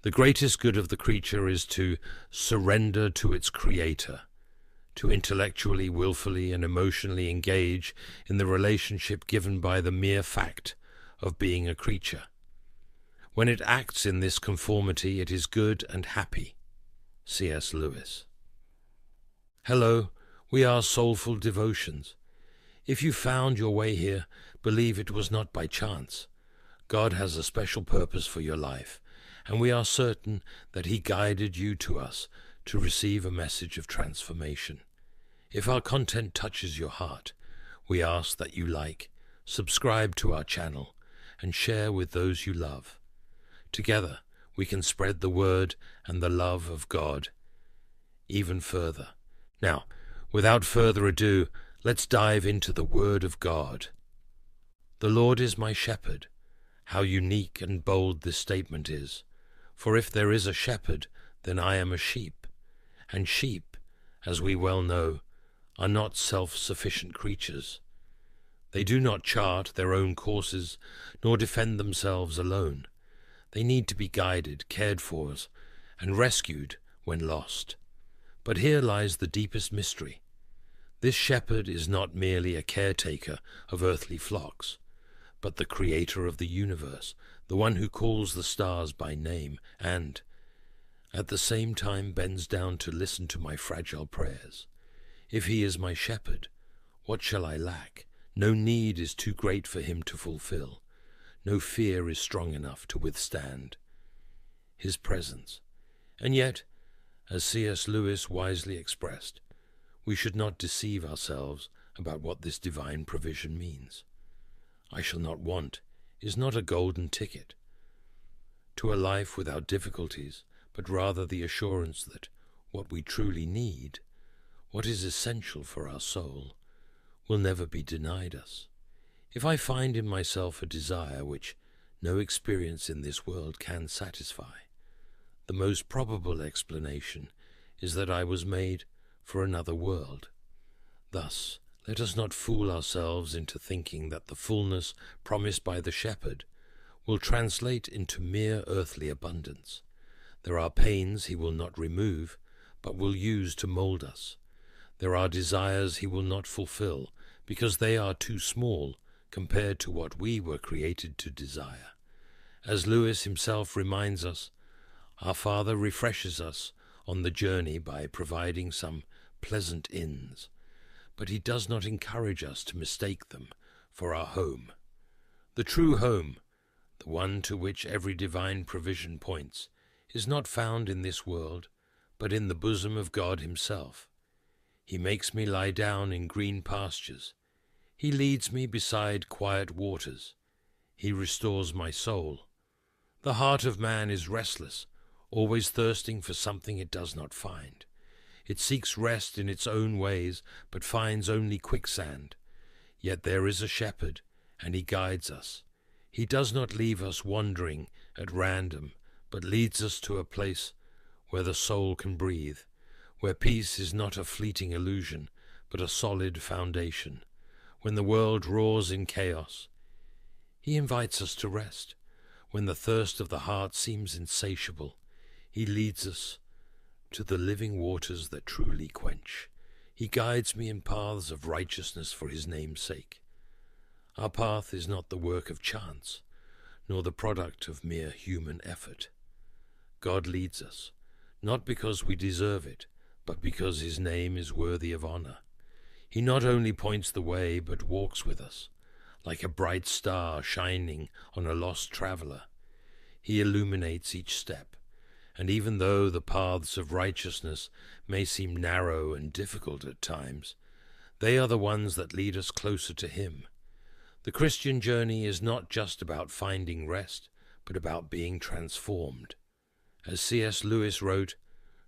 The greatest good of the creature is to surrender to its creator, to intellectually, willfully, and emotionally engage in the relationship given by the mere fact of being a creature. When it acts in this conformity, it is good and happy. C.S. Lewis. Hello, we are Soulful Devotions. If you found your way here, believe it was not by chance. God has a special purpose for your life, and we are certain that He guided you to us to receive a message of transformation. If our content touches your heart, we ask that you like, subscribe to our channel, and share with those you love. Together, we can spread the word and the love of God even further. Now, without further ado, let's dive into the Word of God. The Lord is my shepherd. How unique and bold this statement is. For if there is a shepherd, then I am a sheep. And sheep, as we well know, are not self-sufficient creatures. They do not chart their own courses, nor defend themselves alone. They need to be guided, cared for, and rescued when lost. But here lies the deepest mystery. This shepherd is not merely a caretaker of earthly flocks, but the creator of the universe, the one who calls the stars by name and, at the same time, bends down to listen to my fragile prayers. If he is my shepherd, what shall I lack? No need is too great for him to fulfill. No fear is strong enough to withstand his presence. And yet, as C.S. Lewis wisely expressed, we should not deceive ourselves about what this divine provision means. I shall not want is not a golden ticket to a life without difficulties, but rather the assurance that what we truly need, what is essential for our soul, will never be denied us. If I find in myself a desire which no experience in this world can satisfy, the most probable explanation is that I was made for another world. Thus, let us not fool ourselves into thinking that the fullness promised by the shepherd will translate into mere earthly abundance. There are pains he will not remove, but will use to mold us. There are desires he will not fulfill, because they are too small compared to what we were created to desire. As Lewis himself reminds us, our Father refreshes us on the journey by providing some pleasant inns, but he does not encourage us to mistake them for our home. The true home, the one to which every divine provision points, is not found in this world, but in the bosom of God himself. He makes me lie down in green pastures. He leads me beside quiet waters. He restores my soul. The heart of man is restless, always thirsting for something it does not find. It seeks rest in its own ways, but finds only quicksand. Yet there is a shepherd, and he guides us. He does not leave us wandering at random, but leads us to a place where the soul can breathe, where peace is not a fleeting illusion, but a solid foundation. When the world roars in chaos, he invites us to rest. When the thirst of the heart seems insatiable, he leads us to the living waters that truly quench. He guides me in paths of righteousness for his name's sake. Our path is not the work of chance, nor the product of mere human effort. God leads us, not because we deserve it, but because his name is worthy of honor. He not only points the way, but walks with us, like a bright star shining on a lost traveler. He illuminates each step, and even though the paths of righteousness may seem narrow and difficult at times, they are the ones that lead us closer to him. The Christian journey is not just about finding rest, but about being transformed. As C.S. Lewis wrote,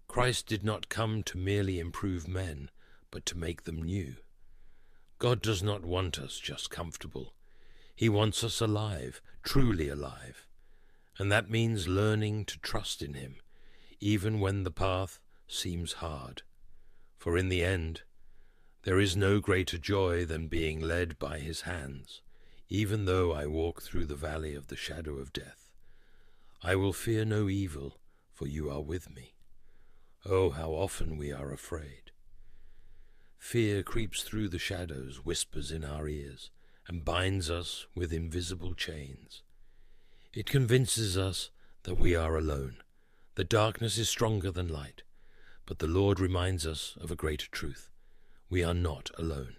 Christ did not come to merely improve men, but to make them new. God does not want us just comfortable. He wants us alive, truly alive. And that means learning to trust in him, even when the path seems hard. For in the end, there is no greater joy than being led by his hands. Even though I walk through the valley of the shadow of death, I will fear no evil, for you are with me. Oh, how often we are afraid. Fear creeps through the shadows, whispers in our ears, and binds us with invisible chains. It convinces us that we are alone, that darkness is stronger than light, but the Lord reminds us of a greater truth. We are not alone.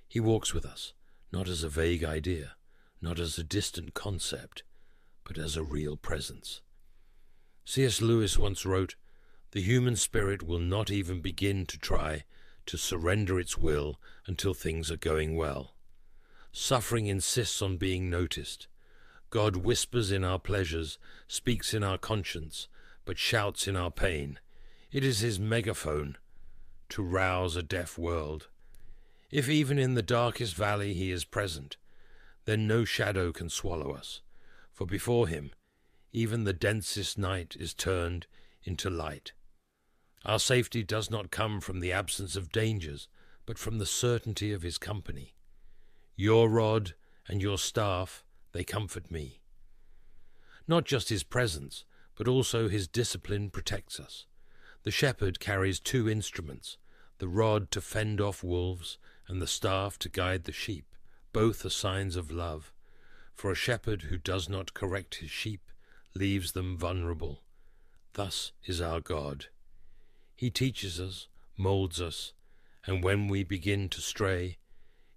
He walks with us, not as a vague idea, not as a distant concept, but as a real presence. C.S. Lewis once wrote, "The human spirit will not even begin to try to surrender its will until things are going well. Suffering insists on being noticed. God whispers in our pleasures, speaks in our conscience, but shouts in our pain. It is his megaphone to rouse a deaf world. If even in the darkest valley he is present, then no shadow can swallow us, for before him even the densest night is turned into light. Our safety does not come from the absence of dangers, but from the certainty of his company. Your rod and your staff, they comfort me." Not just his presence, but also his discipline protects us. The shepherd carries two instruments, the rod to fend off wolves and the staff to guide the sheep. Both are signs of love, for a shepherd who does not correct his sheep leaves them vulnerable. Thus is our God. He teaches us, molds us, and when we begin to stray,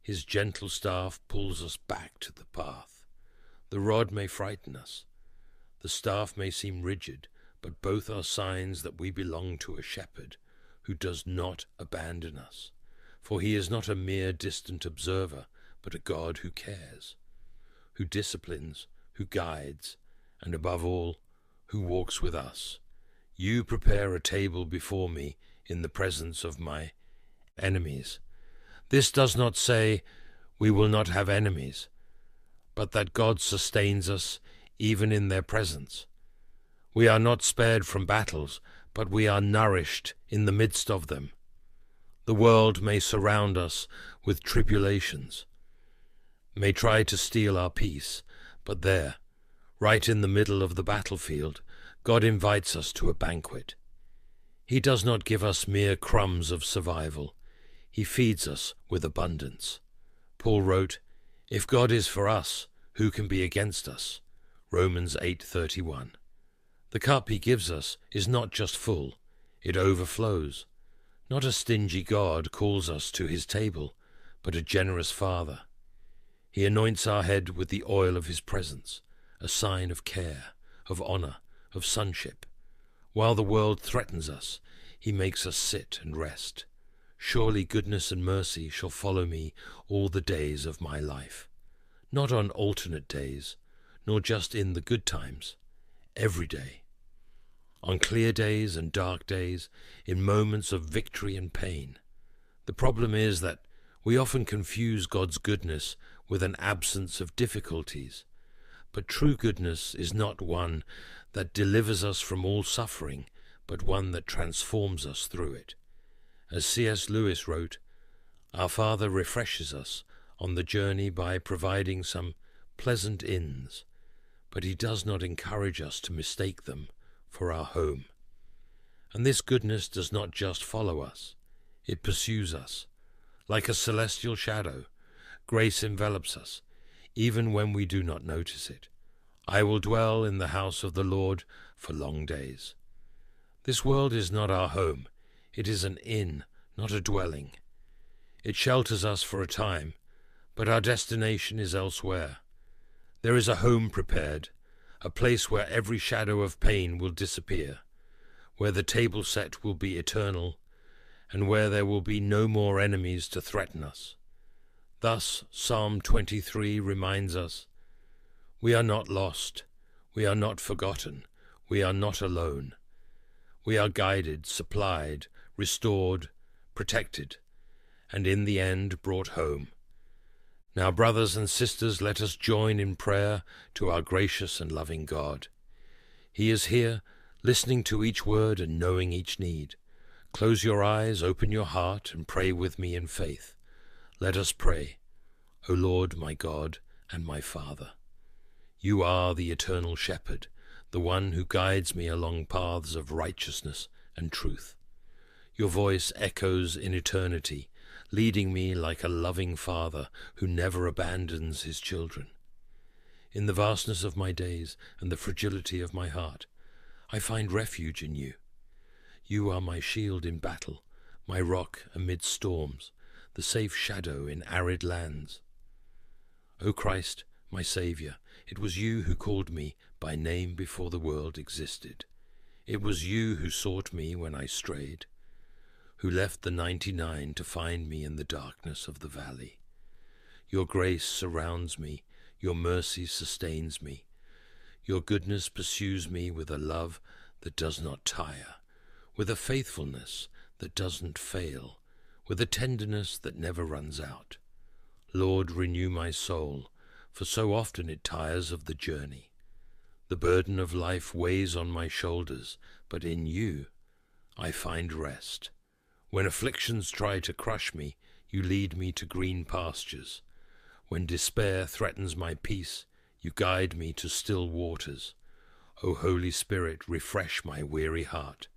his gentle staff pulls us back to the path. The rod may frighten us, the staff may seem rigid, but both are signs that we belong to a shepherd who does not abandon us, for he is not a mere distant observer, but a God who cares, who disciplines, who guides, and above all, who walks with us. You prepare a table before me in the presence of my enemies. This does not say we will not have enemies, but that God sustains us even in their presence. We are not spared from battles, but we are nourished in the midst of them. The world may surround us with tribulations, may try to steal our peace, but there, right in the middle of the battlefield, God invites us to a banquet. He does not give us mere crumbs of survival. He feeds us with abundance. Paul wrote, "If God is for us, who can be against us?" Romans 8:31. The cup he gives us is not just full, it overflows. Not a stingy God calls us to his table, but a generous Father. He anoints our head with the oil of his presence, a sign of care, of honor, of sonship. While the world threatens us, he makes us sit and rest. Surely goodness and mercy shall follow me all the days of my life. Not on alternate days, nor just in the good times, every day. On clear days and dark days, in moments of victory and pain. The problem is that we often confuse God's goodness with an absence of difficulties. But true goodness is not one that delivers us from all suffering, but one that transforms us through it. As C.S. Lewis wrote, "Our Father refreshes us on the journey by providing some pleasant inns, but he does not encourage us to mistake them for our home." And this goodness does not just follow us, it pursues us. Like a celestial shadow, grace envelops us, even when we do not notice it. I will dwell in the house of the Lord for long days. This world is not our home. It is an inn, not a dwelling. It shelters us for a time, but our destination is elsewhere. There is a home prepared, a place where every shadow of pain will disappear, where the table set will be eternal, and where there will be no more enemies to threaten us. Thus, Psalm 23 reminds us, we are not lost, we are not forgotten, we are not alone. We are guided, supplied, restored, protected, and in the end brought home. Now, brothers and sisters, let us join in prayer to our gracious and loving God. He is here, listening to each word and knowing each need. Close your eyes, open your heart, and pray with me in faith. Let us pray. O Lord, my God and my Father, you are the eternal shepherd, the one who guides me along paths of righteousness and truth. Your voice echoes in eternity, leading me like a loving father who never abandons his children. In the vastness of my days and the fragility of my heart, I find refuge in you. You are my shield in battle, my rock amid storms, the safe shadow in arid lands. O Christ, my Saviour, it was you who called me by name before the world existed. It was you who sought me when I strayed, who left the 99 to find me in the darkness of the valley. Your grace surrounds me, your mercy sustains me. Your goodness pursues me with a love that does not tire, with a faithfulness that doesn't fail, with a tenderness that never runs out. Lord, renew my soul, for so often it tires of the journey. The burden of life weighs on my shoulders, but in you I find rest. When afflictions try to crush me, you lead me to green pastures. When despair threatens my peace, you guide me to still waters. O Holy Spirit, refresh my weary heart.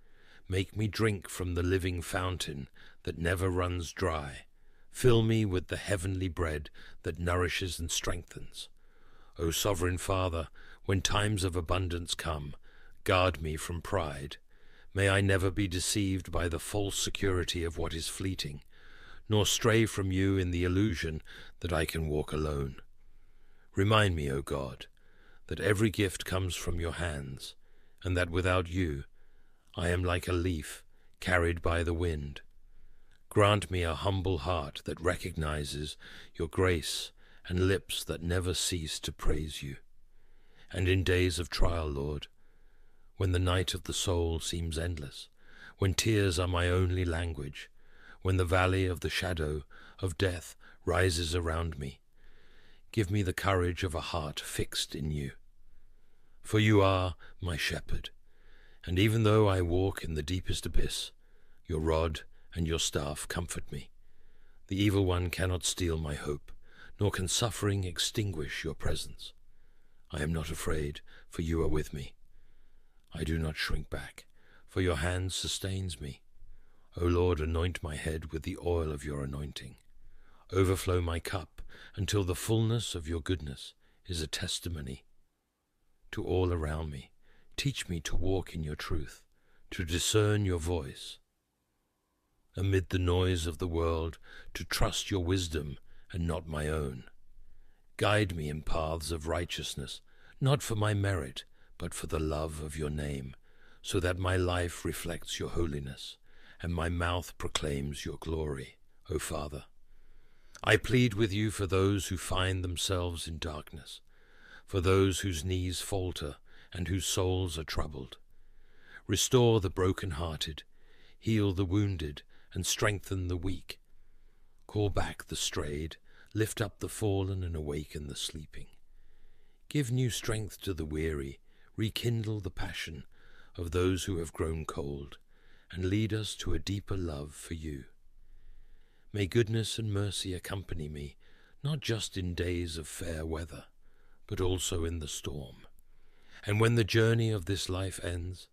Make me drink from the living fountain that never runs dry. Fill me with the heavenly bread that nourishes and strengthens. O Sovereign Father, when times of abundance come, guard me from pride. May I never be deceived by the false security of what is fleeting, nor stray from you in the illusion that I can walk alone. Remind me, O God, that every gift comes from your hands, and that without you I am like a leaf carried by the wind. Grant me a humble heart that recognizes your grace and lips that never cease to praise you. And in days of trial, Lord, when the night of the soul seems endless, when tears are my only language, when the valley of the shadow of death rises around me, give me the courage of a heart fixed in you. For you are my shepherd, and even though I walk in the deepest abyss, your rod and your staff comfort me. The evil one cannot steal my hope, nor can suffering extinguish your presence. I am not afraid, for you are with me. I do not shrink back, for your hand sustains me. O Lord, anoint my head with the oil of your anointing. Overflow my cup until the fullness of your goodness is a testimony to all around me. Teach me to walk in your truth, to discern your voice. Amid the noise of the world, to trust your wisdom and not my own. Guide me in paths of righteousness, not for my merit, but for the love of your name, so that my life reflects your holiness, and my mouth proclaims your glory, O Father. I plead with you for those who find themselves in darkness, for those whose knees falter and whose souls are troubled. Restore the broken-hearted, heal the wounded, and strengthen the weak. Call back the strayed, lift up the fallen, and awaken the sleeping. Give new strength to the weary, rekindle the passion of those who have grown cold, and lead us to a deeper love for you. May goodness and mercy accompany me, not just in days of fair weather, but also in the storm. And when the journey of this life ends,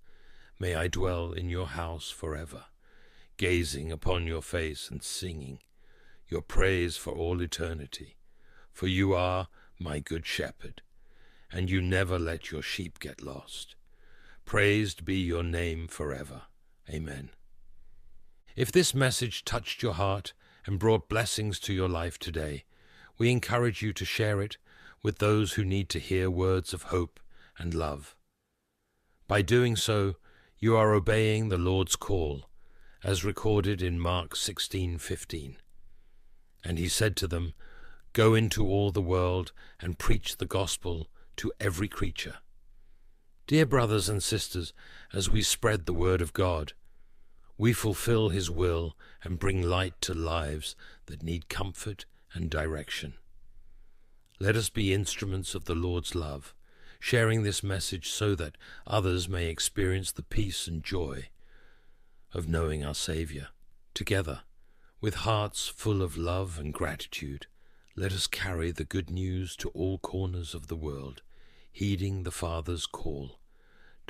may I dwell in your house forever, gazing upon your face and singing your praise for all eternity. For you are my good shepherd, and you never let your sheep get lost. Praised be your name forever. Amen. If this message touched your heart and brought blessings to your life today, we encourage you to share it with those who need to hear words of hope and love. By doing so, you are obeying the Lord's call, as recorded in Mark 16:15. And he said to them, "Go into all the world and preach the gospel to every creature." Dear brothers and sisters, as we spread the word of God, we fulfill his will and bring light to lives that need comfort and direction. Let us be instruments of the Lord's love, sharing this message so that others may experience the peace and joy of knowing our Savior. Together, with hearts full of love and gratitude, let us carry the good news to all corners of the world, heeding the Father's call.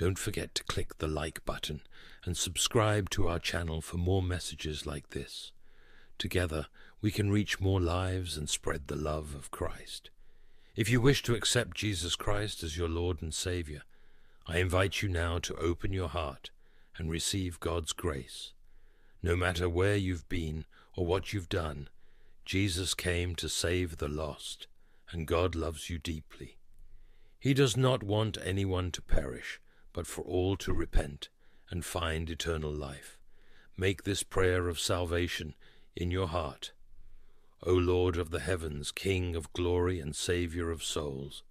Don't forget to click the like button and subscribe to our channel for more messages like this. Together, we can reach more lives and spread the love of Christ. If you wish to accept Jesus Christ as your Lord and Savior, I invite you now to open your heart and receive God's grace. No matter where you've been or what you've done, Jesus came to save the lost, and God loves you deeply. He does not want anyone to perish, but for all to repent and find eternal life. Make this prayer of salvation in your heart. O Lord of the heavens, King of glory and Saviour of souls,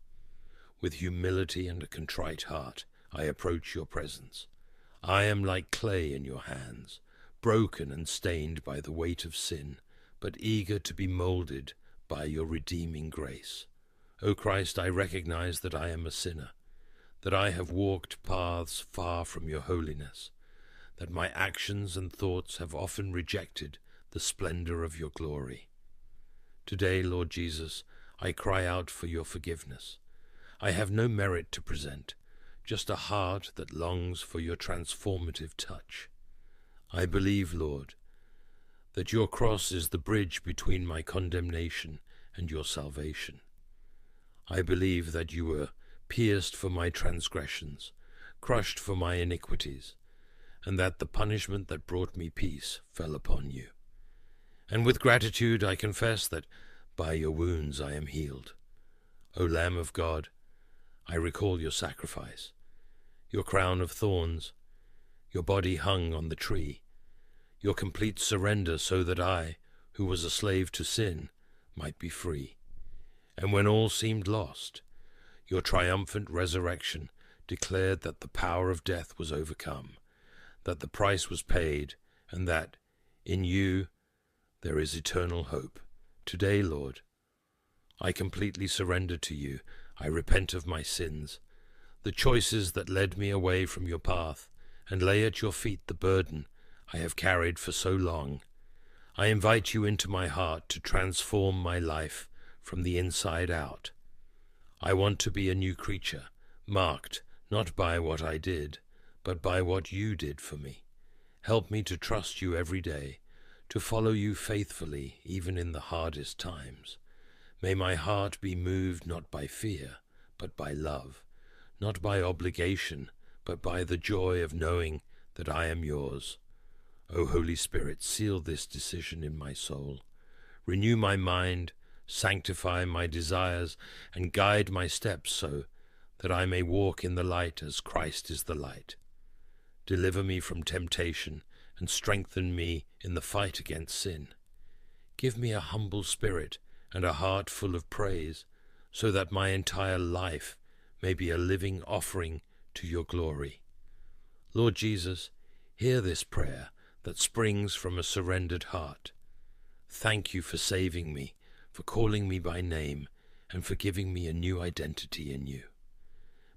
with humility and a contrite heart I approach your presence. I am like clay in your hands, broken and stained by the weight of sin, but eager to be moulded by your redeeming grace. O Christ, I recognize that I am a sinner, that I have walked paths far from your holiness, that my actions and thoughts have often rejected the splendor of your glory. Today, Lord Jesus, I cry out for your forgiveness. I have no merit to present, just a heart that longs for your transformative touch. I believe, Lord, that your cross is the bridge between my condemnation and your salvation. I believe that you were pierced for my transgressions, crushed for my iniquities, and that the punishment that brought me peace fell upon you. And with gratitude I confess that by your wounds I am healed. O Lamb of God, I recall your sacrifice, your crown of thorns, your body hung on the tree, your complete surrender so that I, who was a slave to sin, might be free. And when all seemed lost, your triumphant resurrection declared that the power of death was overcome, that the price was paid, and that, in you, there is eternal hope. Today, Lord, I completely surrender to you. I repent of my sins, the choices that led me away from your path, and lay at your feet the burden I have carried for so long. I invite you into my heart to transform my life from the inside out. I want to be a new creature, marked not by what I did, but by what you did for me. Help me to trust you every day, to follow you faithfully even in the hardest times. May my heart be moved not by fear, but by love, not by obligation, but by the joy of knowing that I am yours. O Holy Spirit, seal this decision in my soul. Renew my mind, sanctify my desires, and guide my steps so that I may walk in the light as Christ is the light. Deliver me from temptation and strengthen me in the fight against sin. Give me a humble spirit and a heart full of praise, so that my entire life may be a living offering to your glory. Lord Jesus, hear this prayer that springs from a surrendered heart. Thank you for saving me, for calling me by name, and for giving me a new identity in you.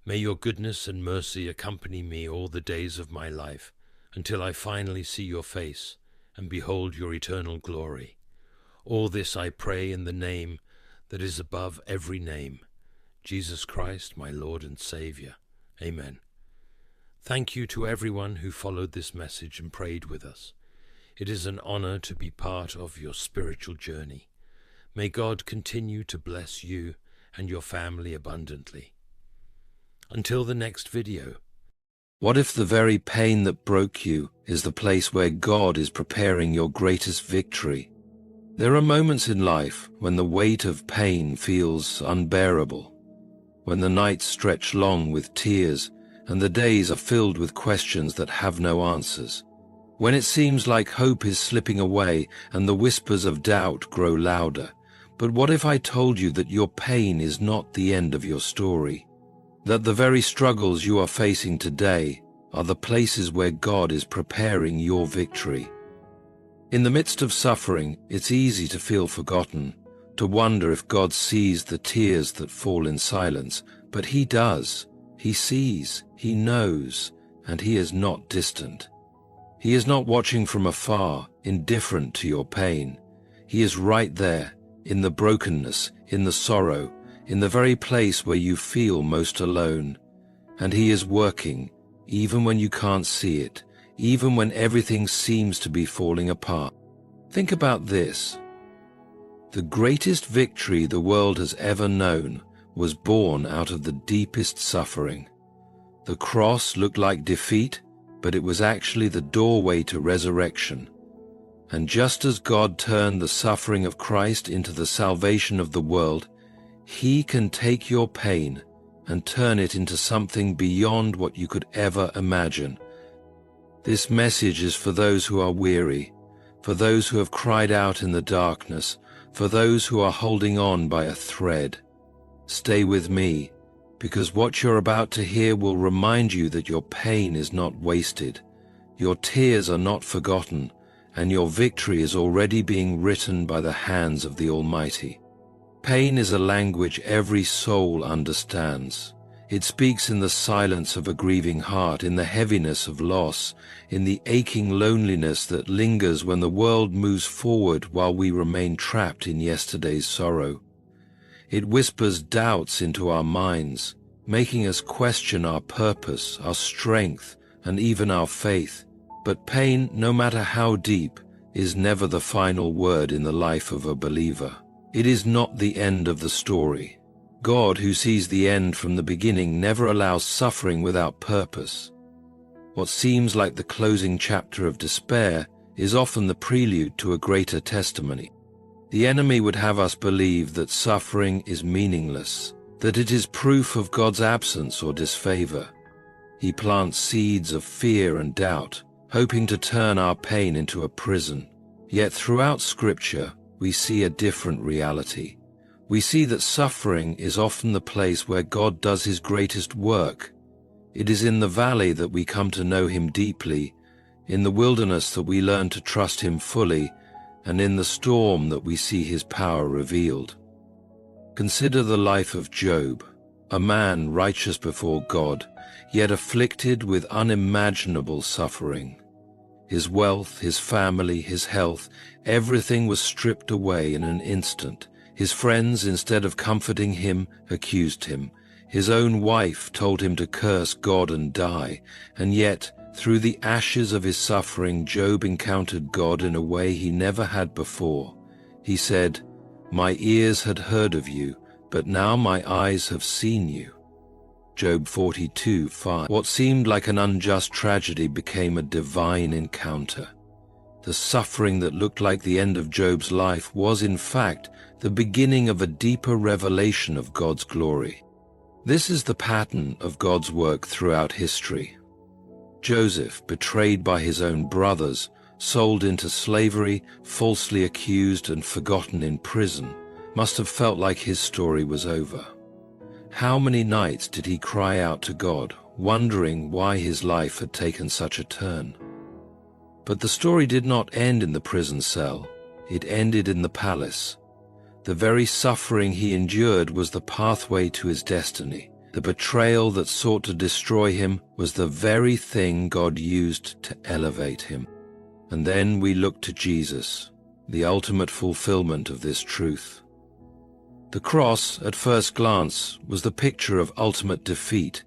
May your goodness and mercy accompany me all the days of my life, until I finally see your face and behold your eternal glory. All this I pray in the name that is above every name, Jesus Christ, my Lord and Savior. Amen. Thank you to everyone who followed this message and prayed with us. It is an honor to be part of your spiritual journey. May God continue to bless you and your family abundantly. Until the next video. What if the very pain that broke you is the place where God is preparing your greatest victory? There are moments in life when the weight of pain feels unbearable, when the nights stretch long with tears and the days are filled with questions that have no answers, when it seems like hope is slipping away and the whispers of doubt grow louder. But what if I told you that your pain is not the end of your story? That the very struggles you are facing today are the places where God is preparing your victory. In the midst of suffering, it's easy to feel forgotten, to wonder if God sees the tears that fall in silence, but He does. He sees, He knows, and He is not distant. He is not watching from afar, indifferent to your pain. He is right there, in the brokenness, in the sorrow, in the very place where you feel most alone. And He is working, even when you can't see it, even when everything seems to be falling apart. Think about this. The greatest victory the world has ever known was born out of the deepest suffering. The cross looked like defeat, but it was actually the doorway to resurrection. And just as God turned the suffering of Christ into the salvation of the world, He can take your pain and turn it into something beyond what you could ever imagine. This message is for those who are weary, for those who have cried out in the darkness, for those who are holding on by a thread. Stay with me, because what you're about to hear will remind you that your pain is not wasted, your tears are not forgotten, and your victory is already being written by the hands of the Almighty. Pain is a language every soul understands. It speaks in the silence of a grieving heart, in the heaviness of loss, in the aching loneliness that lingers when the world moves forward while we remain trapped in yesterday's sorrow. It whispers doubts into our minds, making us question our purpose, our strength, and even our faith. But pain, no matter how deep, is never the final word in the life of a believer. It is not the end of the story. God, who sees the end from the beginning, never allows suffering without purpose. What seems like the closing chapter of despair is often the prelude to a greater testimony. The enemy would have us believe that suffering is meaningless, that it is proof of God's absence or disfavor. He plants seeds of fear and doubt, hoping to turn our pain into a prison. Yet throughout Scripture, we see a different reality. We see that suffering is often the place where God does His greatest work. It is in the valley that we come to know Him deeply, in the wilderness that we learn to trust Him fully, and in the storm that we see His power revealed. Consider the life of Job, a man righteous before God, yet afflicted with unimaginable suffering. His wealth, his family, his health, everything was stripped away in an instant. His friends, instead of comforting him, accused him. His own wife told him to curse God and die, and yet, through the ashes of his suffering, Job encountered God in a way he never had before. He said, "My ears had heard of you, but now my eyes have seen you." Job 42:5. What seemed like an unjust tragedy became a divine encounter. The suffering that looked like the end of Job's life was, in fact, the beginning of a deeper revelation of God's glory. This is the pattern of God's work throughout history. Joseph, betrayed by his own brothers, sold into slavery, falsely accused and forgotten in prison, must have felt like his story was over. How many nights did he cry out to God, wondering why his life had taken such a turn? But the story did not end in the prison cell. It ended in the palace. The very suffering he endured was the pathway to his destiny. The betrayal that sought to destroy him was the very thing God used to elevate him. And then we look to Jesus, the ultimate fulfillment of this truth. The cross, at first glance, was the picture of ultimate defeat.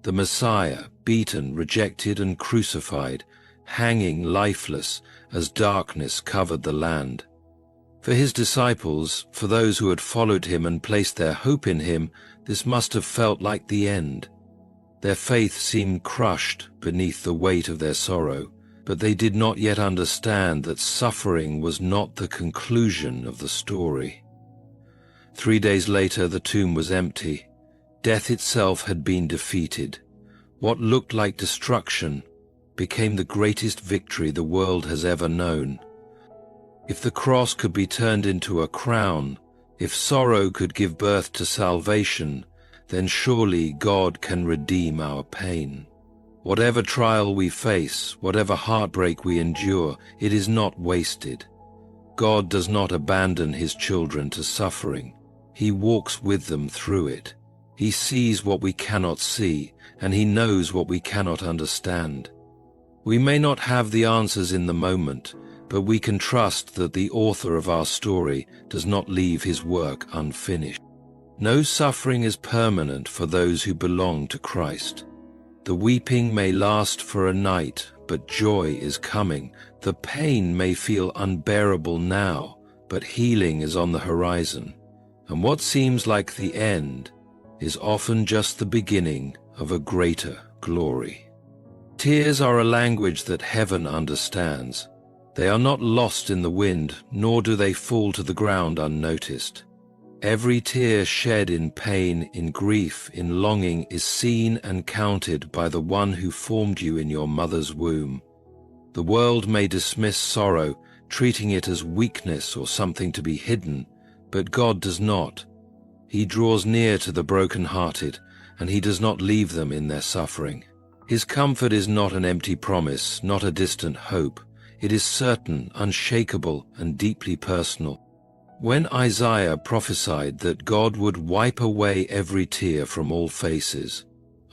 The Messiah, beaten, rejected, and crucified, hanging lifeless as darkness covered the land. For his disciples, for those who had followed him and placed their hope in him, this must have felt like the end. Their faith seemed crushed beneath the weight of their sorrow, but they did not yet understand that suffering was not the conclusion of the story. 3 days later, the tomb was empty. Death itself had been defeated. What looked like destruction became the greatest victory the world has ever known. If the cross could be turned into a crown, if sorrow could give birth to salvation, then surely God can redeem our pain. Whatever trial we face, whatever heartbreak we endure, it is not wasted. God does not abandon His children to suffering. He walks with them through it. He sees what we cannot see, and He knows what we cannot understand. We may not have the answers in the moment, but we can trust that the author of our story does not leave his work unfinished. No suffering is permanent for those who belong to Christ. The weeping may last for a night, but joy is coming. The pain may feel unbearable now, but healing is on the horizon. And what seems like the end is often just the beginning of a greater glory. Tears are a language that heaven understands. They are not lost in the wind, nor do they fall to the ground unnoticed. Every tear shed in pain, in grief, in longing is seen and counted by the one who formed you in your mother's womb. The world may dismiss sorrow, treating it as weakness or something to be hidden, but God does not. He draws near to the broken-hearted, and he does not leave them in their suffering. His comfort is not an empty promise, not a distant hope. It is certain, unshakable, and deeply personal. When Isaiah prophesied that God would wipe away every tear from all faces,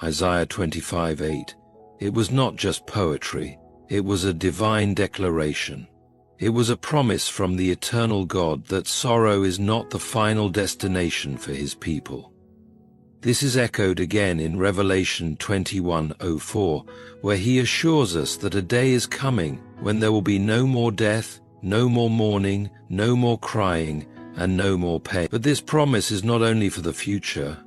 Isaiah 25:8, it was not just poetry, it was a divine declaration. It was a promise from the eternal God that sorrow is not the final destination for his people. This is echoed again in Revelation 21:04, where he assures us that a day is coming when there will be no more death, no more mourning, no more crying, and no more pain. But this promise is not only for the future,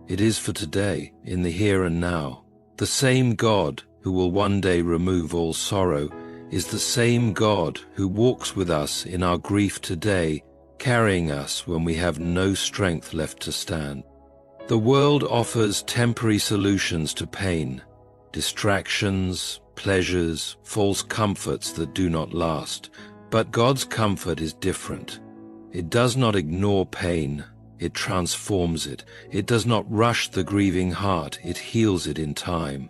it is for today, in the here and now. The same God who will one day remove all sorrow is the same God who walks with us in our grief today, carrying us when we have no strength left to stand. The world offers temporary solutions to pain, distractions, pleasures, false comforts that do not last. But God's comfort is different. It does not ignore pain, it transforms it. It does not rush the grieving heart, it heals it in time.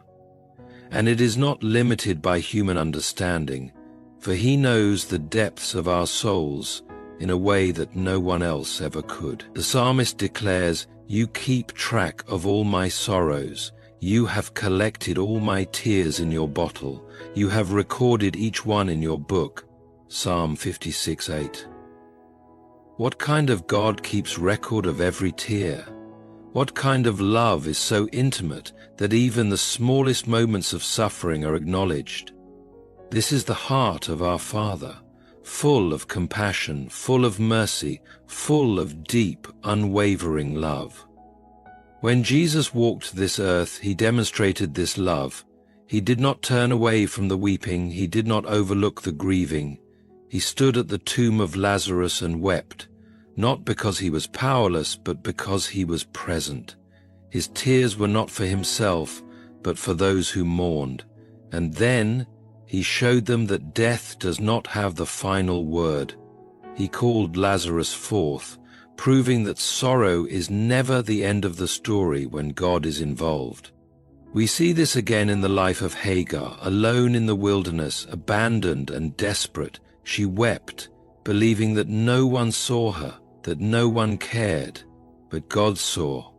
And it is not limited by human understanding, for he knows the depths of our souls in a way that no one else ever could. The psalmist declares, "You keep track of all my sorrows. You have collected all my tears in your bottle. You have recorded each one in your book." Psalm 56:8. What kind of God keeps record of every tear? What kind of love is so intimate that even the smallest moments of suffering are acknowledged? This is the heart of our Father, full of compassion, full of mercy, full of deep, unwavering love. When Jesus walked this earth, he demonstrated this love. He did not turn away from the weeping, he did not overlook the grieving. He stood at the tomb of Lazarus and wept, not because he was powerless, but because he was present. His tears were not for himself, but for those who mourned. And then he showed them that death does not have the final word. He called Lazarus forth, proving that sorrow is never the end of the story when God is involved. We see this again in the life of Hagar, alone in the wilderness, abandoned and desperate. She wept, believing that no one saw her, that no one cared. But God saw.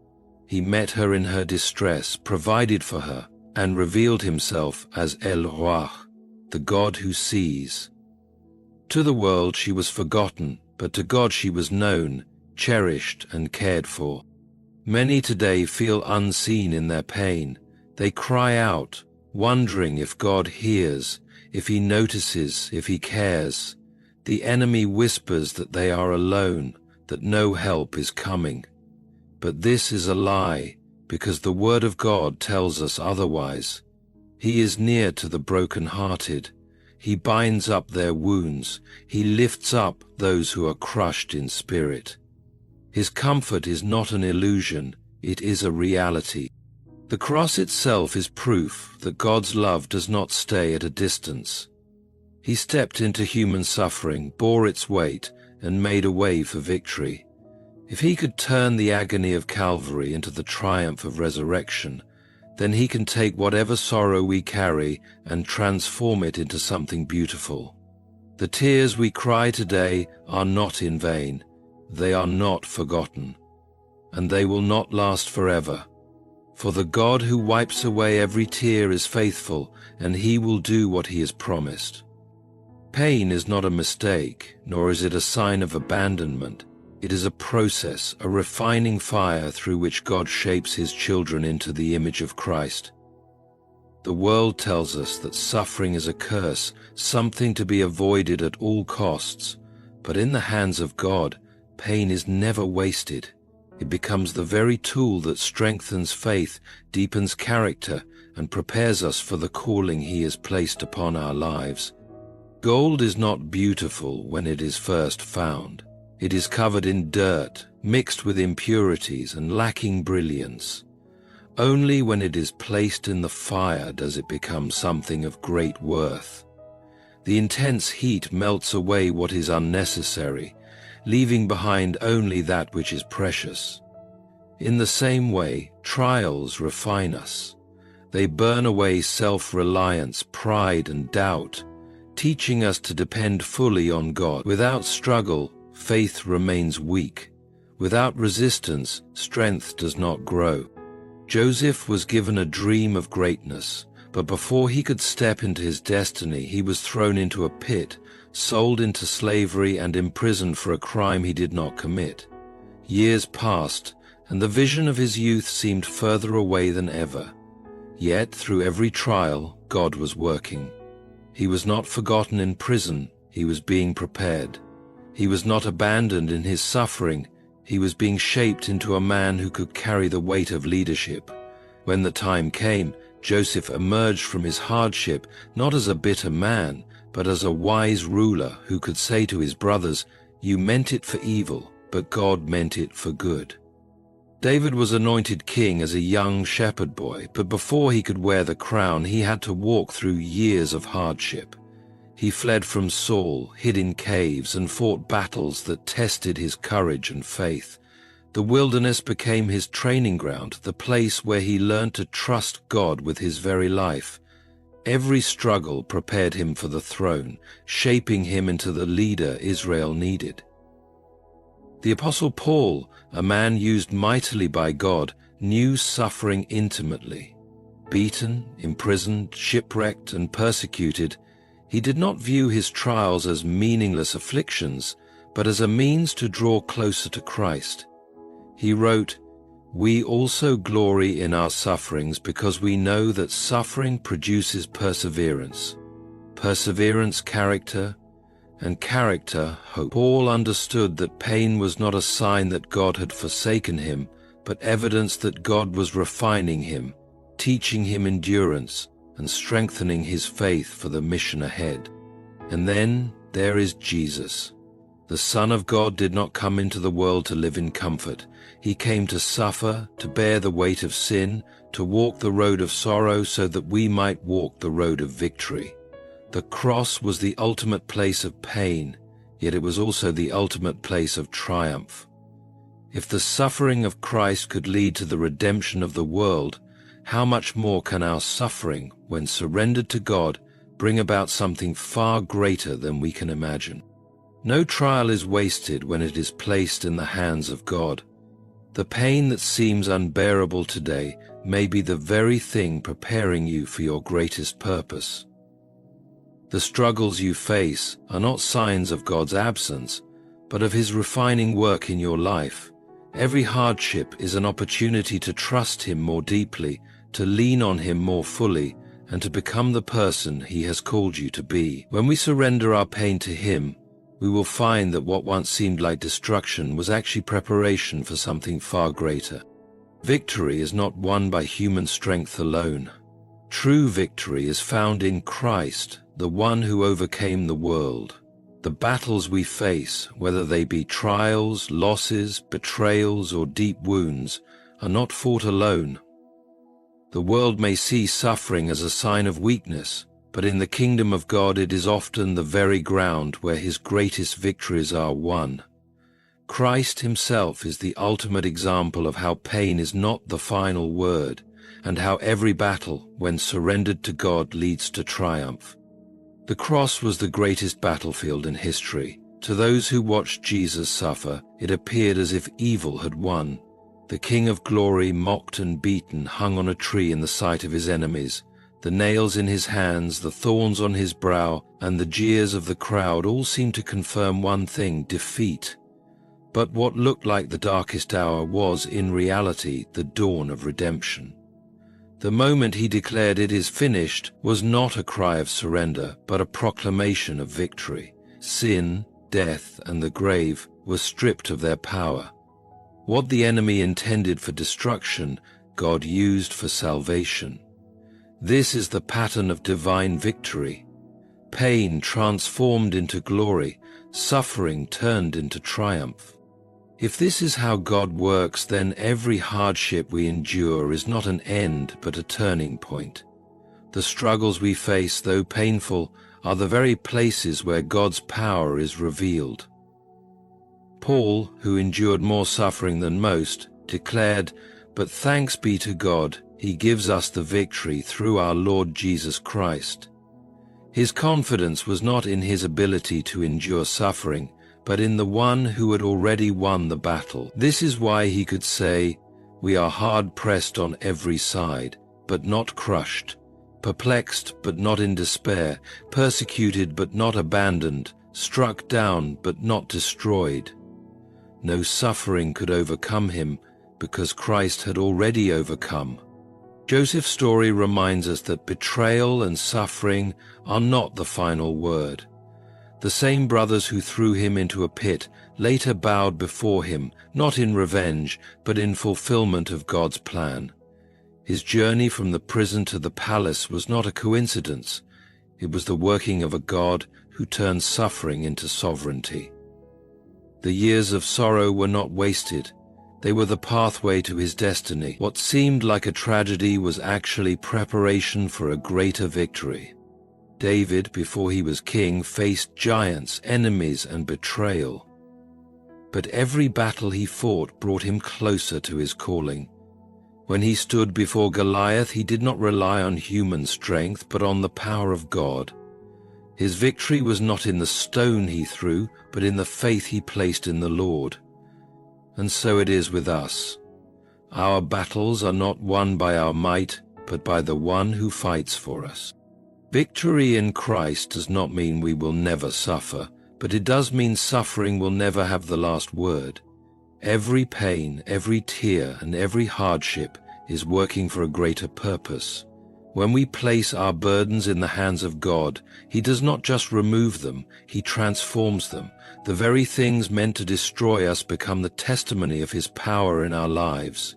He met her in her distress, provided for her, and revealed himself as El Roi, the God who sees. To the world she was forgotten, but to God she was known, cherished and cared for. Many today feel unseen in their pain. They cry out, wondering if God hears, if he notices, if he cares. The enemy whispers that they are alone, that no help is coming. But this is a lie, because the Word of God tells us otherwise. He is near to the broken-hearted. He binds up their wounds. He lifts up those who are crushed in spirit. His comfort is not an illusion, it is a reality. The cross itself is proof that God's love does not stay at a distance. He stepped into human suffering, bore its weight, and made a way for victory. If he could turn the agony of Calvary into the triumph of resurrection, then he can take whatever sorrow we carry and transform it into something beautiful. The tears we cry today are not in vain. They are not forgotten, and they will not last forever. For the God who wipes away every tear is faithful, and he will do what he has promised. Pain is not a mistake, nor is it a sign of abandonment. It is a process, a refining fire through which God shapes his children into the image of Christ. The world tells us that suffering is a curse, something to be avoided at all costs. But in the hands of God, pain is never wasted. It becomes the very tool that strengthens faith, deepens character, and prepares us for the calling he has placed upon our lives. Gold is not beautiful when it is first found. It is covered in dirt, mixed with impurities, and lacking brilliance. Only when it is placed in the fire does it become something of great worth. The intense heat melts away what is unnecessary, leaving behind only that which is precious. In the same way, trials refine us. They burn away self-reliance, pride, and doubt, teaching us to depend fully on God. Without struggle, faith remains weak. Without resistance, strength does not grow. Joseph was given a dream of greatness, but before he could step into his destiny, he was thrown into a pit, sold into slavery, and imprisoned for a crime he did not commit. Years passed, and the vision of his youth seemed further away than ever. Yet, through every trial, God was working. He was not forgotten in prison, he was being prepared. He was not abandoned in his suffering, he was being shaped into a man who could carry the weight of leadership. When the time came, Joseph emerged from his hardship not as a bitter man, but as a wise ruler who could say to his brothers, "You meant it for evil, but God meant it for good." David was anointed king as a young shepherd boy, but before he could wear the crown, he had to walk through years of hardship. He fled from Saul, hid in caves, and fought battles that tested his courage and faith. The wilderness became his training ground, the place where he learned to trust God with his very life. Every struggle prepared him for the throne, shaping him into the leader Israel needed. The Apostle Paul, a man used mightily by God, knew suffering intimately. Beaten, imprisoned, shipwrecked, and persecuted, he did not view his trials as meaningless afflictions, but as a means to draw closer to Christ. He wrote, "We also glory in our sufferings because we know that suffering produces perseverance. Perseverance, character, and character, hope." Paul understood that pain was not a sign that God had forsaken him, but evidence that God was refining him, teaching him endurance, and strengthening his faith for the mission ahead. And then there is Jesus. The Son of God did not come into the world to live in comfort. He came to suffer, to bear the weight of sin, to walk the road of sorrow so that we might walk the road of victory. The cross was the ultimate place of pain, yet it was also the ultimate place of triumph. If the suffering of Christ could lead to the redemption of the world, how much more can our suffering, when surrendered to God, bring about something far greater than we can imagine? No trial is wasted when it is placed in the hands of God. The pain that seems unbearable today may be the very thing preparing you for your greatest purpose. The struggles you face are not signs of God's absence, but of his refining work in your life. Every hardship is an opportunity to trust him more deeply, to lean on him more fully, and to become the person he has called you to be. When we surrender our pain to him, we will find that what once seemed like destruction was actually preparation for something far greater. Victory is not won by human strength alone. True victory is found in Christ, the one who overcame the world. The battles we face, whether they be trials, losses, betrayals, or deep wounds, are not fought alone. The world may see suffering as a sign of weakness, but in the kingdom of God it is often the very ground where his greatest victories are won. Christ himself is the ultimate example of how pain is not the final word, and how every battle, when surrendered to God, leads to triumph. The cross was the greatest battlefield in history. To those who watched Jesus suffer, it appeared as if evil had won. The King of Glory, mocked and beaten, hung on a tree in the sight of his enemies. The nails in his hands, the thorns on his brow, and the jeers of the crowd all seemed to confirm one thing: defeat. But what looked like the darkest hour was, in reality, the dawn of redemption. The moment he declared "it is finished" was not a cry of surrender, but a proclamation of victory. Sin, death, and the grave were stripped of their power. What the enemy intended for destruction, God used for salvation. This is the pattern of divine victory. Pain transformed into glory, suffering turned into triumph. If this is how God works, then every hardship we endure is not an end but a turning point. The struggles we face, though painful, are the very places where God's power is revealed. Paul, who endured more suffering than most, declared, "But thanks be to God, He gives us the victory through our Lord Jesus Christ." His confidence was not in his ability to endure suffering, but in the one who had already won the battle. This is why he could say, "We are hard-pressed on every side, but not crushed, perplexed but not in despair, persecuted but not abandoned, struck down but not destroyed." No suffering could overcome him, because Christ had already overcome. Joseph's story reminds us that betrayal and suffering are not the final word. The same brothers who threw him into a pit later bowed before him, not in revenge, but in fulfillment of God's plan. His journey from the prison to the palace was not a coincidence. It was the working of a God who turned suffering into sovereignty. The years of sorrow were not wasted. They were the pathway to his destiny. What seemed like a tragedy was actually preparation for a greater victory. David, before he was king, faced giants, enemies, and betrayal. But every battle he fought brought him closer to his calling. When he stood before Goliath, he did not rely on human strength, but on the power of God. His victory was not in the stone he threw, but in the faith he placed in the Lord. And so it is with us. Our battles are not won by our might, but by the one who fights for us. Victory in Christ does not mean we will never suffer, but it does mean suffering will never have the last word. Every pain, every tear, and every hardship is working for a greater purpose. When we place our burdens in the hands of God, He does not just remove them, He transforms them. The very things meant to destroy us become the testimony of His power in our lives.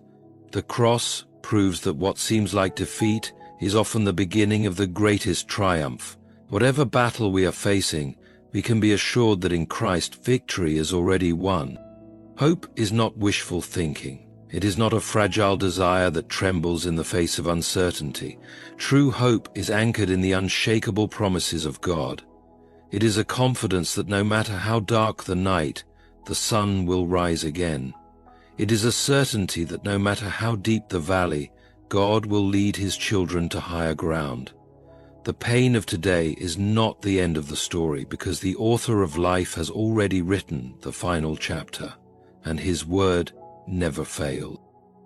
The cross proves that what seems like defeat is often the beginning of the greatest triumph. Whatever battle we are facing, we can be assured that in Christ victory is already won. Hope is not wishful thinking. It is not a fragile desire that trembles in the face of uncertainty. True hope is anchored in the unshakable promises of God. It is a confidence that no matter how dark the night, the sun will rise again. It is a certainty that no matter how deep the valley, God will lead His children to higher ground. The pain of today is not the end of the story, because the author of life has already written the final chapter, and His word never failed.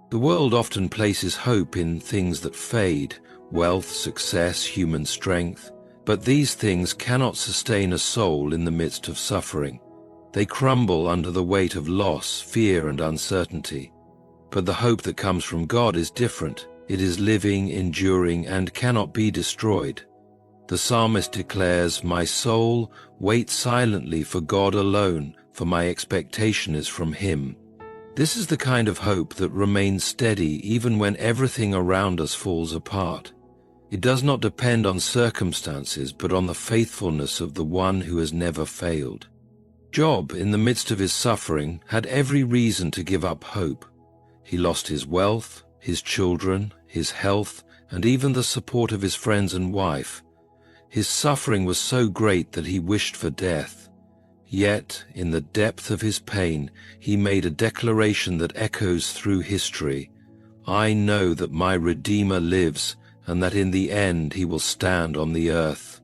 The world often places hope in things that fade, wealth, success, human strength, but these things cannot sustain a soul in the midst of suffering. They crumble under the weight of loss, fear, and uncertainty. But the hope that comes from God is different. It is living, enduring, and cannot be destroyed. The psalmist declares, "My soul, wait silently for God alone, for my expectation is from Him." This is the kind of hope that remains steady even when everything around us falls apart. It does not depend on circumstances, but on the faithfulness of the one who has never failed. Job, in the midst of his suffering, had every reason to give up hope. He lost his wealth, his children, his health, and even the support of his friends and wife. His suffering was so great that he wished for death. Yet, in the depth of his pain, he made a declaration that echoes through history. "I know that my Redeemer lives, and that in the end He will stand on the earth."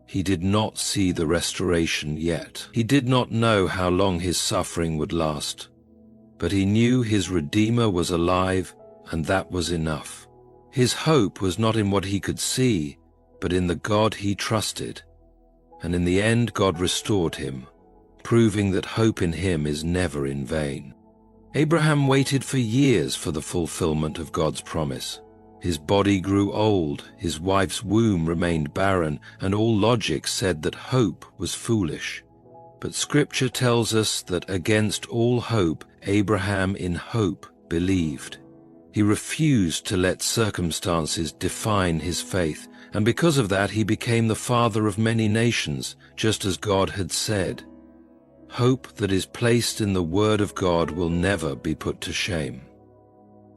He did not see the restoration yet. He did not know how long his suffering would last. But he knew his Redeemer was alive, and that was enough. His hope was not in what he could see, but in the God he trusted. And in the end God restored him. proving that hope in him is never in vain. Abraham waited for years for the fulfillment of God's promise. His body grew old, his wife's womb remained barren, and all logic said that hope was foolish. But Scripture tells us that against all hope, Abraham in hope believed. He refused to let circumstances define his faith, and because of that he became the father of many nations, just as God had said. Hope that is placed in the Word of God will never be put to shame.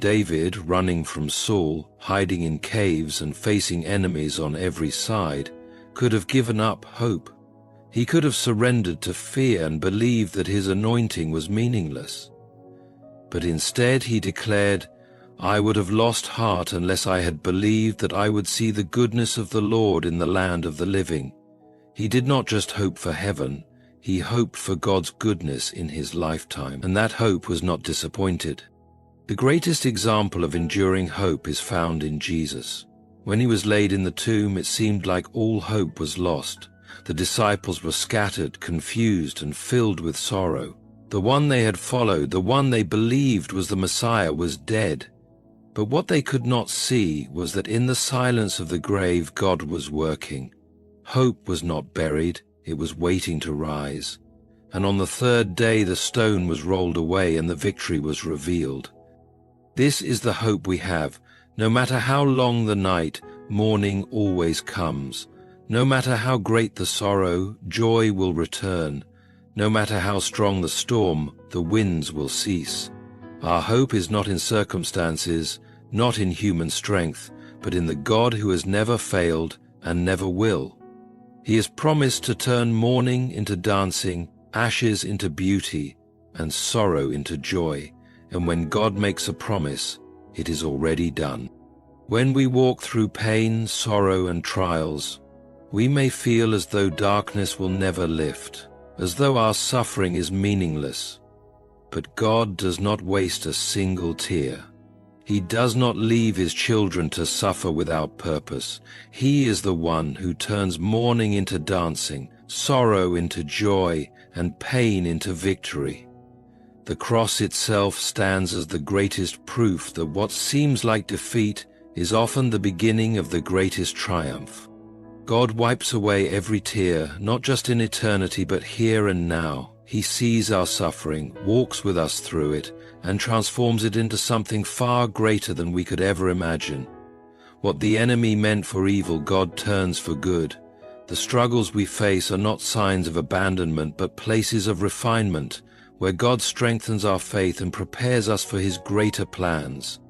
David, running from Saul, hiding in caves and facing enemies on every side, could have given up hope. He could have surrendered to fear and believed that his anointing was meaningless. But instead he declared, "I would have lost heart unless I had believed that I would see the goodness of the Lord in the land of the living." He did not just hope for heaven, he hoped for God's goodness in his lifetime, and that hope was not disappointed. The greatest example of enduring hope is found in Jesus. When he was laid in the tomb, it seemed like all hope was lost. The disciples were scattered, confused, and filled with sorrow. The one they had followed, the one they believed was the Messiah, was dead. But what they could not see was that in the silence of the grave, God was working. Hope was not buried, it was waiting to rise. And on the third day the stone was rolled away and the victory was revealed. This is the hope we have. No matter how long the night, morning always comes. No matter how great the sorrow, joy will return. No matter how strong the storm, the winds will cease. Our hope is not in circumstances, not in human strength, but in the God who has never failed and never will. He has promised to turn mourning into dancing, ashes into beauty, and sorrow into joy. And when God makes a promise, it is already done. When we walk through pain, sorrow, and trials, we may feel as though darkness will never lift, as though our suffering is meaningless. But God does not waste a single tear. He does not leave his children to suffer without purpose. He is the one who turns mourning into dancing, sorrow into joy, and pain into victory. The cross itself stands as the greatest proof that what seems like defeat is often the beginning of the greatest triumph. God wipes away every tear, not just in eternity, but here and now. He sees our suffering, walks with us through it, and transforms it into something far greater than we could ever imagine. What the enemy meant for evil, God turns for good. The struggles we face are not signs of abandonment, but places of refinement, where God strengthens our faith and prepares us for his greater plans.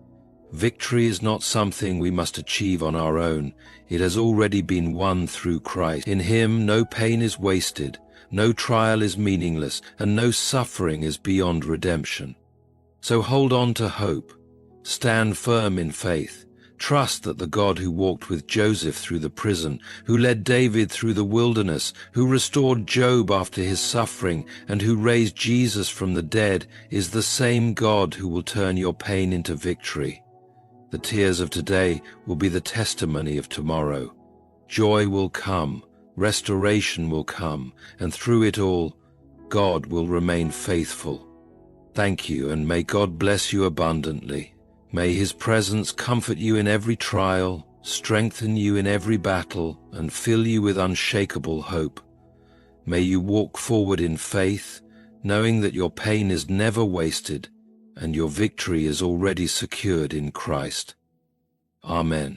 Victory is not something we must achieve on our own. It has already been won through Christ. In him, no pain is wasted, no trial is meaningless, and no suffering is beyond redemption. So hold on to hope. Stand firm in faith. Trust that the God who walked with Joseph through the prison, who led David through the wilderness, who restored Job after his suffering, and who raised Jesus from the dead, is the same God who will turn your pain into victory. The tears of today will be the testimony of tomorrow. Joy will come, restoration will come, and through it all, God will remain faithful. Thank you, and may God bless you abundantly. May his presence comfort you in every trial, strengthen you in every battle, and fill you with unshakable hope. May you walk forward in faith, knowing that your pain is never wasted, and your victory is already secured in Christ. Amen.